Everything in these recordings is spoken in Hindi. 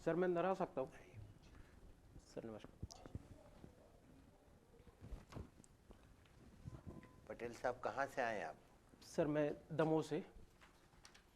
सर मैं अंदर आ सकता हूँ? सर नमस्कार। पटेल साहब कहाँ से आए आप? सर मैं दमोह से,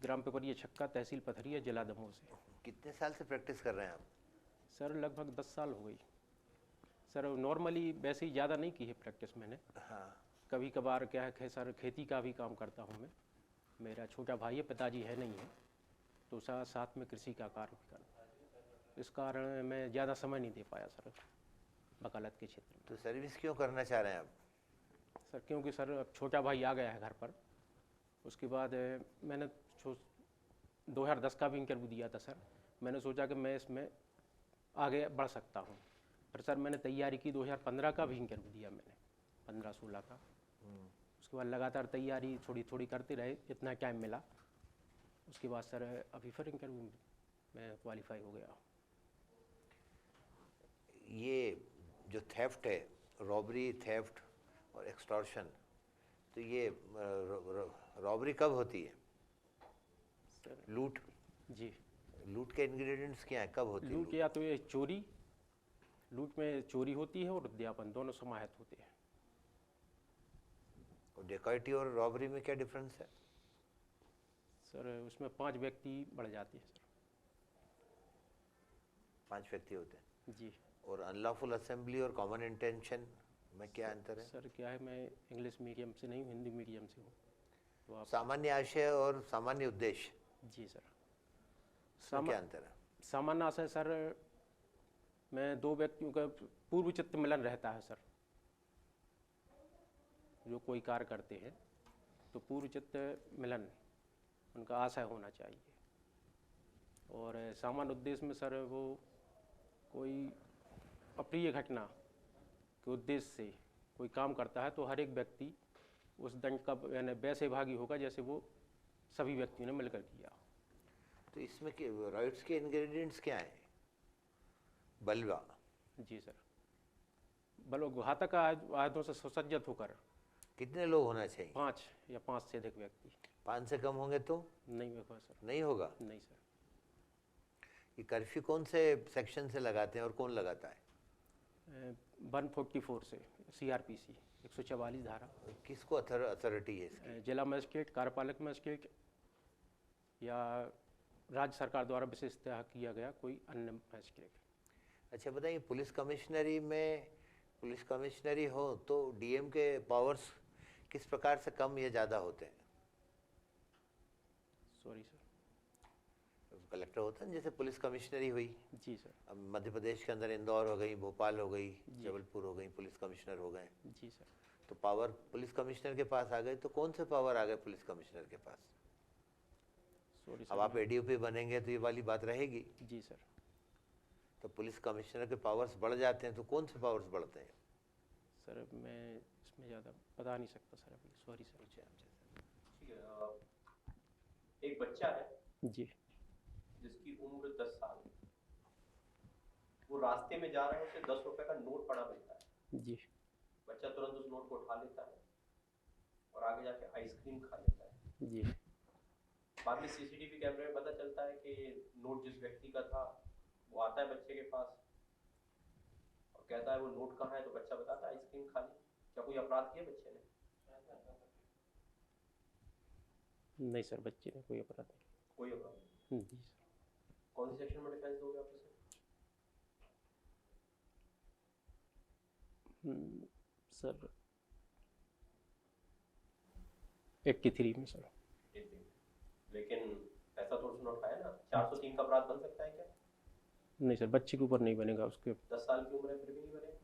ग्राम पिपरिया छक्का, तहसील पथरिया, जिला दमोह से। कितने साल से प्रैक्टिस कर रहे हैं आप? सर लगभग 10 साल हो गई। सर नॉर्मली वैसे ही ज़्यादा नहीं की है प्रैक्टिस मैंने। हाँ। कभी कभार क्या है सर, खेती का भी काम करता हूँ मैं। मेरा छोटा भाई है, पिताजी है नहीं है, तो साथ में कृषि का कार्य भी करता है। इस कारण मैं ज़्यादा समय नहीं दे पाया सर वकालत के क्षेत्र में। तो सर्विस क्यों करना चाह रहे हैं आप? सर क्योंकि सर अब छोटा भाई आ गया है घर पर। उसके बाद मैंने 2010 का भी इंटरव्यू दिया था सर। मैंने सोचा कि मैं इसमें आगे बढ़ सकता हूँ। फिर सर मैंने तैयारी की, 2015 का भी इंटरव्यू दिया मैंने, 15-16 का। उसके बाद लगातार तैयारी थोड़ी थोड़ी करते रहे, इतना टाइम मिला। उसके बाद सर अभी फिर इंटरव्यू में क्वालिफाई हो गया। ये जो थेफ्ट है, रॉबरी, थेफ्ट और एक्सटॉर्शन, तो ये रॉबरी कब होती है? सर लूट? जी, लूट के इंग्रेडिएंट्स क्या है, कब होती है लूट लूट? या तो ये चोरी, लूट में चोरी होती है और उद्यापन, दोनों समाहित होते हैं। और डेकॉइटी और रॉबरी में क्या डिफरेंस है? सर उसमें 5 व्यक्ति बढ़ जाते हैं सर। 5 व्यक्ति होते हैं। जी। और अनलॉफुल असेंबली और कॉमन इंटेंशन में क्या अंतर है? सर क्या है, मैं इंग्लिश मीडियम से नहीं हूँ, हिंदी मीडियम से हूँ, तो आप। सामान्य आशय और सामान्य उद्देश्य, जी सर। इसमें क्या अंतर है? सामान्य आशय सर में 2 व्यक्तियों का पूर्व चित्त मिलन रहता है सर। जो कोई कार्य करते हैं तो पूर्व चित्त मिलन उनका आशय होना चाहिए। और सामान्य उद्देश्य में सर वो कोई अप्रिय घटना के उद्देश्य से कोई काम करता है तो हर एक व्यक्ति उस दंड का यानी वैसे भागी होगा जैसे वो सभी व्यक्तियों ने मिलकर किया। तो इसमें राइट्स के इंग्रेडिएंट्स क्या हैं? बलवा? जी सर। बल घातक आयुधों से सुसज्जित होकर। कितने लोग होना चाहिए? 5 या 5 से अधिक व्यक्ति। 5 से कम होंगे तो नहीं होगा सर। नहीं होगा? नहीं सर। ये कर्फ्यू कौन से सेक्शन से लगाते हैं और कौन लगाता है? 144 से, CRPC 144 धारा। किसको अथॉरिटी है इसकी? जिला मजिस्ट्रेट, कार्यपालक मजिस्ट्रेट या राज्य सरकार द्वारा विशेषतः किया गया कोई अन्य मजिस्ट्रेट। अच्छा बताइए, पुलिस कमिश्नरी में, पुलिस कमिश्नरी हो तो डीएम के पावर्स किस प्रकार से कम या ज़्यादा होते हैं? Sorry sir. कलेक्टर होता है जैसे पुलिस कमिश्नरी हुई। जी सर। अब मध्य प्रदेश के अंदर इंदौर हो गई, भोपाल हो गई, जबलपुर हो गई, पुलिस कमिश्नर हो गए। जी सर। तो पावर पुलिस कमिश्नर के पास आ गए, तो कौन से पावर आ गए पुलिस कमिश्नर के पास? सॉरी अब सर। आप एडीओपी बनेंगे तो ये वाली बात रहेगी। जी सर। तो पुलिस कमिश्नर के पावर्स बढ़ जाते हैं, तो कौन से पावर्स बढ़ते हैं? सर मैं इसमें ज़्यादा बता नहीं सकता सर अभी, सॉरी सर। ठीक है। एक बच्चा है जी। जिसकी उम्र 10 साल, वो रास्ते में जा रहे हैं, उसे 10 रुपए का नोट पड़ा मिलता है। जी। बच्चा तुरंत उस नोट को उठा लेता है और आगे जाके आइसक्रीम खा लेता है। जी। बाद में सीसीटीवी कैमरे में पता चलता है कि नोट जिस व्यक्ति का था वो आता है बच्चे के पास और कहता है वो नोट कहाँ है, तो बच्चा बताता है आइसक्रीम खा ली। क्या कोई अपराध किया बच्चे ने? नहीं सर, बच्चे ने कोई अपराध नहीं। कोई अपराध नहीं। जी सर। कौन सी सेक्शन में डिफेंस दोगे आप उसे? सर 83 में सर। लेकिन ऐसा तो उसने उठाया ना, 403 का अपराध बन सकता है क्या? नहीं सर, बच्चे के ऊपर नहीं बनेगा। उसके 10 साल की उम्र है फिर भी नहीं बनेगा?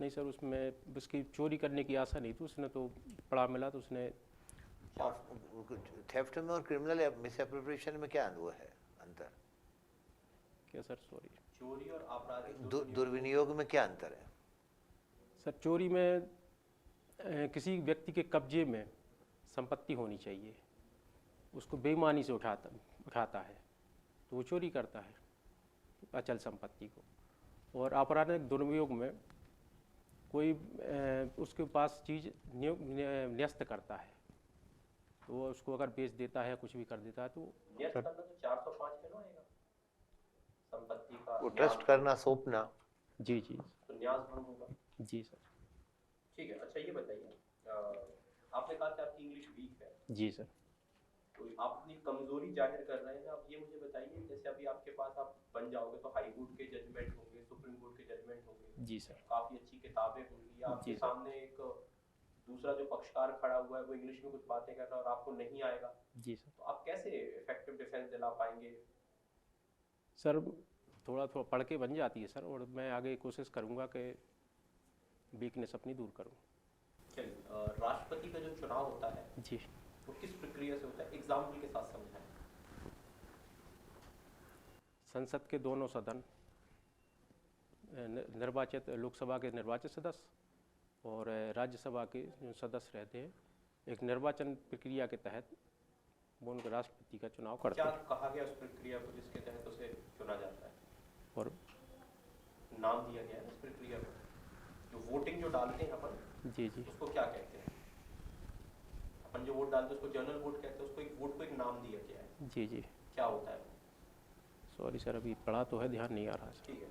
नहीं सर, उसमें उसकी चोरी करने की आशा नहीं थी, उसने तो पड़ा मिला तो उसने। थेफ्ट में और क्रिमिनल मिसएप्रोप्रिएशन में क्या वो है अंतर? क्या सर? सॉरी। चोरी और आपराधिक दुर्विनियोग में क्या अंतर है? सर चोरी में किसी व्यक्ति के कब्जे में संपत्ति होनी चाहिए, उसको बेईमानी से उठाता है तो वो चोरी करता है अचल संपत्ति को। और आपराधिक दुर्विनियोग में कोई उसके पास चीज़ न्यस्त करता है तो वो उसको अगर बेच देता है, कुछ भी कर देता है तो। न्यस्त करना तो 405 में ना आएगा। संपत्ति का वो ट्रस्ट करना, सौंपना। जी जी तो न्यास भंग होगा। जी सर। ठीक है, अच्छा ये बताइए, आपने कहा कि आपकी इंग्लिश वीक है, जी सर। तो आप अपनी कमजोरी जाहिर कर रहे हैं। आप ये मुझे बताइए, जैसे अभी आपके पास आप बन जाओगे तो हाई कोर्ट के जजमेंट होंगे, सुप्रीम कोर्ट के जजमेंट होंगे, जी सर। काफी अच्छी किताबें होंगी, या आपके जी सर। सामने एक दूसरा जो पक्षकार खड़ा हुआ है वो इंग्लिश में कुछ बातें कर रहा है और आपको नहीं आएगा, जी सर। तो आप कैसे इफेक्टिव डिफेंस दिला पाएंगे? सर थोड़ा थोड़ा पढ़ के बन जाती है सर, और मैं आगे कोशिश करूँगा कि वीकनेस अपनी दूर करूँ। चलिए, राष्ट्रपति का जो चुनाव होता है जी। वो किस प्रक्रिया से होता है, एग्जाम्पल के साथ समझाएं। संसद के दोनों सदन, निर्वाचित लोकसभा के निर्वाचित सदस्य और राज्यसभा के जो सदस्य रहते हैं, एक निर्वाचन प्रक्रिया के तहत वो उनके राष्ट्रपति का चुनाव करते क्या हैं। कहा गया उस प्रक्रिया को जिसके तहत उसे चुना जाता है? और नाम दिया गया है उस प्रक्रिया को, जो वोटिंग जो डालते हैं अपन, जी जी उसको क्या कहते हैं? अपन जो वोट डालते हैं उसको जनरल वोट कहते हैं, उसको एक वोट को एक नाम दिया गया है, जी जी। क्या होता है? सॉरी सर, अभी पढ़ा तो है, ध्यान नहीं आ रहा है सर। ठीक है,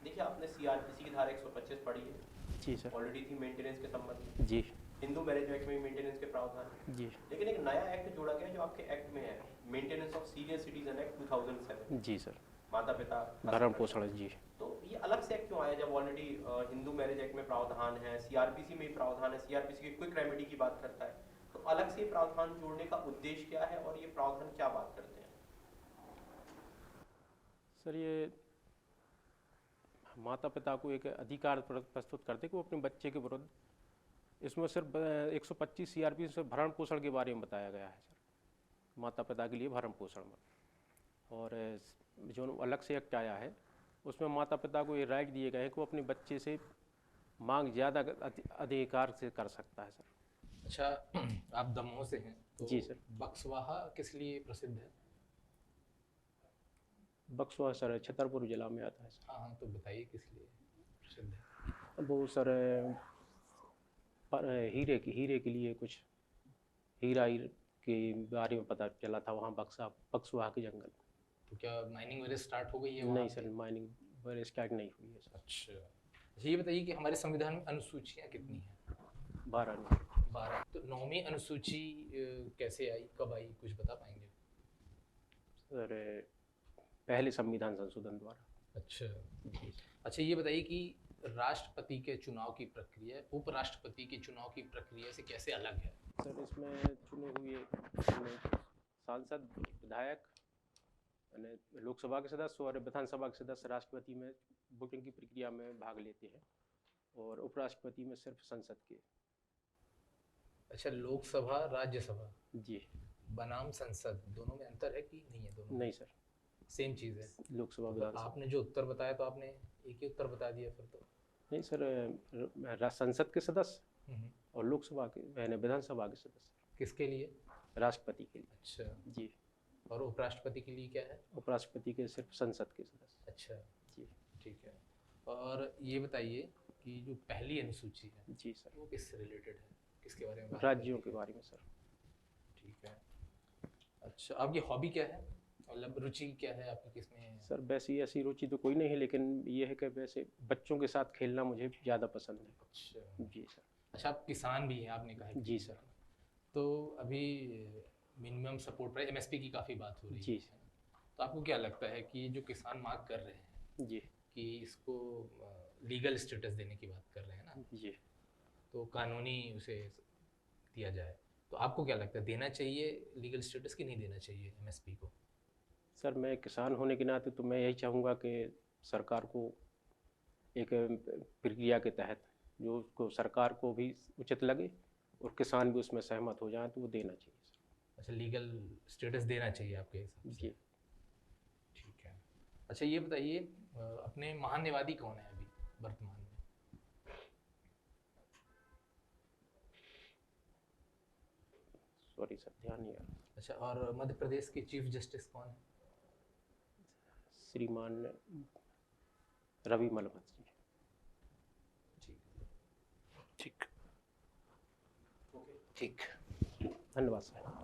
देखिए आपने सीआरपीसी की धारा 125 पढ़ी है, जी सर। ऑलरेडी थी मेंटेनेंस के संबंध में। जी हिंदू मैरिज एक्ट में मेंटेनेंस के प्रावधान है, जी लेकिन एक नया एक्ट जोड़ा गया जो आपके एक्ट में है, maintenance of senior citizen act 2007, जी सर। माता पिता भरण पोषण। जी। तो ये अलग से एक्ट क्यों आया जब ऑलरेडी हिंदू मैरिज एक्ट में प्रावधान है, सीआरपीसी में भी प्रावधान है, सीआरपीसी की क्विक रेमेडी की बात करता है, तो अलग से प्रावधान जोड़ने का उद्देश्य क्या है और ये प्रावधान क्या बात करते हैं? सर ये माता पिता को एक अधिकार प्रस्तुत करते कि वो अपने बच्चे के विरुद्ध, इसमें सिर्फ 125 सीआरपी से भरण पोषण के बारे में बताया गया है सर, माता पिता के लिए भरण पोषण में। और जो अलग से एक्ट आया है उसमें माता पिता को ये राइट दिए गए हैं कि वो अपने बच्चे से मांग ज़्यादा अधिकार से कर सकता है सर। अच्छा, आप दमोह से हैं तो जी सर। बक्सवाहा किस लिए प्रसिद्ध है? बक्सवा सर छतरपुर जिला में आता है सर। हाँ हाँ, तो बताइए किस लिए प्रसिद्ध है? वो सर हीरे के लिए कुछ हीरा के बारे में पता चला था वहाँ बक्सवा के जंगल। तो क्या माइनिंग वगैरह स्टार्ट हो गई है वहाँ नहीं पे? सर, माइनिंग वगैरह स्टार्ट नहीं हुई है सर। अच्छा, ये बताइए कि हमारे संविधान में अनुसूचियाँ कितनी हैं? 12 नहीं। 12। तो 9वीं अनुसूची कैसे आई, कब आई, कुछ बता पाएंगे? सर पहले संविधान संशोधन द्वारा। अच्छा अच्छा, ये बताइए कि राष्ट्रपति के चुनाव की प्रक्रिया उपराष्ट्रपति के चुनाव की प्रक्रिया से कैसे अलग है? सर इसमें चुने हुए सांसद, विधायक, लोकसभा के सदस्य और विधानसभा के सदस्य राष्ट्रपति में वोटिंग की प्रक्रिया में भाग लेते हैं, और उपराष्ट्रपति में सिर्फ संसद के। अच्छा, लोकसभा राज्यसभा जी। बनाम संसद, दोनों में अंतर है कि नहीं है? दोनों नहीं सर, सेम चीज़ है। लोकसभा तो विधानसभा। आपने जो उत्तर बताया तो आपने एक ही उत्तर बता दिया फिर तो। नहीं सर, संसद के सदस्य और लोकसभा के यानी विधानसभा के सदस्य। किसके लिए? राष्ट्रपति के लिए। अच्छा, जी। और उपराष्ट्रपति के लिए क्या है? उपराष्ट्रपति के सिर्फ संसद के सदस्य। अच्छा जी। ठीक है। और ये बताइए कि जो पहली अनुसूची है जी सर, वो किससे रिलेटेड है, किसके बारे में बात राज्यों करती के है? बारे में सर। ठीक है। अच्छा, आपकी हॉबी क्या है, मतलब रुचि क्या है आपकी किसमें? सर वैसी ऐसी रुचि तो कोई नहीं है, लेकिन ये है कि वैसे बच्चों के साथ खेलना मुझे ज़्यादा पसंद है। अच्छा जी सर। अच्छा, आप किसान भी हैं आपने कहा है। जी सर। तो अभी मिनिमम सपोर्ट प्राइस एमएसपी की काफ़ी बात हो रही जी। है, तो आपको क्या लगता है कि जो किसान मांग कर रहे हैं जी कि इसको लीगल स्टेटस देने की बात कर रहे हैं ना, जी। तो कानूनी उसे दिया जाए, तो आपको क्या लगता है देना चाहिए लीगल स्टेटस कि नहीं देना चाहिए एमएसपी को? सर मैं किसान होने के नाते तो मैं यही चाहूँगा कि सरकार को एक प्रक्रिया के तहत जो उसको सरकार को भी उचित लगे और किसान भी उसमें सहमत हो जाए तो वो देना चाहिए सर। अच्छा, लीगल स्टेटस देना चाहिए आपके हिसाब से? जी। ठीक है। अच्छा, ये बताइए अपने महान्यवादी कौन है अभी वर्तमान में? सॉरी सर, ध्यान नहीं आ रहा। अच्छा, और मध्य प्रदेश के चीफ जस्टिस कौन है? श्रीमान रवि मलमत जी। ठीक ठीक। ठीक। धन्यवाद सर।